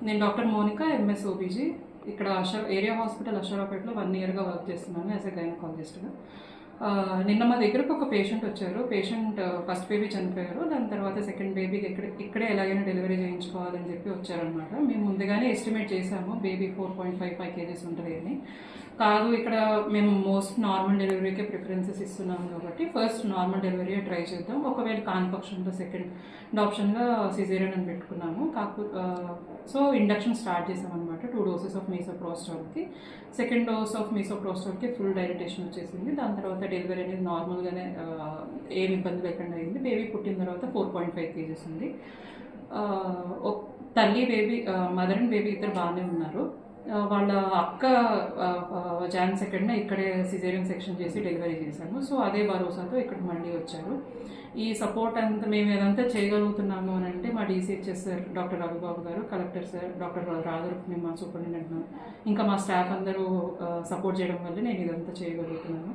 నేను doctor Monica, MS OBG. ఇక్కడ area hospital అషరాపేటలో 1 ఇయర్గా work చేస్తున్నాను యాజ్ ఎ గైనకాలజిస్ట్గా. నిన్న మా దగ్గరకు ఒక పేషెంట్ వచ్చారు. పేషెంట్ ఫస్ట్ బేబీ చనిపోయారు. దాని తర్వాత సెకండ్ బేబీకి ఇక్కడే ఎలాగైనా డెలివరీ చేయించుకోవాలని చెప్పి వచ్చారనమాట. మేము ముందుగానే ఎస్టిమేట్ చేసాము బేబీ 4.55 కేజీస్ ఉంటుంది అని. కాదు, ఇక్కడ మేము మోస్ట్ నార్మల్ డెలివరీకే ప్రిఫరెన్సెస్ ఇస్తున్నాము కాబట్టి ఫస్ట్ నార్మల్ డెలివరీ ట్రై చేద్దాం. ఒకవేళ కాని పక్షంలో సెకండ్ ఆప్షన్గా సిజేరియన్ అని పెట్టుకున్నాము. కాకపోతే సో ఇండక్షన్ స్టార్ట్ చేసామన్నమాట. 2 డోసెస్ ఆఫ్ మీసోప్రోస్టాల్కి. సెకండ్ డోస్ ఆఫ్ మీసోప్రోస్టాల్కి ఫుల్ డైలటేషన్ వచ్చేసింది. దాని తర్వాత డెలివరీ అనేది నార్మల్గానే ఏమి ఇబ్బంది లేకుండా అయింది. బేబీ పుట్టిన తర్వాత 4.5 కేజీస్ ఉంది. తల్లి బేబీ, మదర్ అండ్ బేబీ ఇద్దరు బాగానే ఉన్నారు. వాళ్ళ అక్క జాన్ 2న ఇక్కడే సిజేరియన్ సెక్షన్ చేసి డెలివరీ చేశాము. సో అదే భరోసాతో ఇక్కడికి మళ్ళీ వచ్చారు. ఈ సపోర్ట్ అంతా మేము ఏదంతా చేయగలుగుతున్నాము అని అంటే మా డీసీహెచ్ఎస్ సార్ డాక్టర్ రవిబాబు గారు, కలెక్టర్ సార్ డాక్టర్ రాధారుక్ని, మా సూపరింటెండెంట్, ఇంకా మా స్టాఫ్ అందరూ సపోర్ట్ చేయడం వల్ల నేను ఇదంతా చేయగలుగుతున్నాను.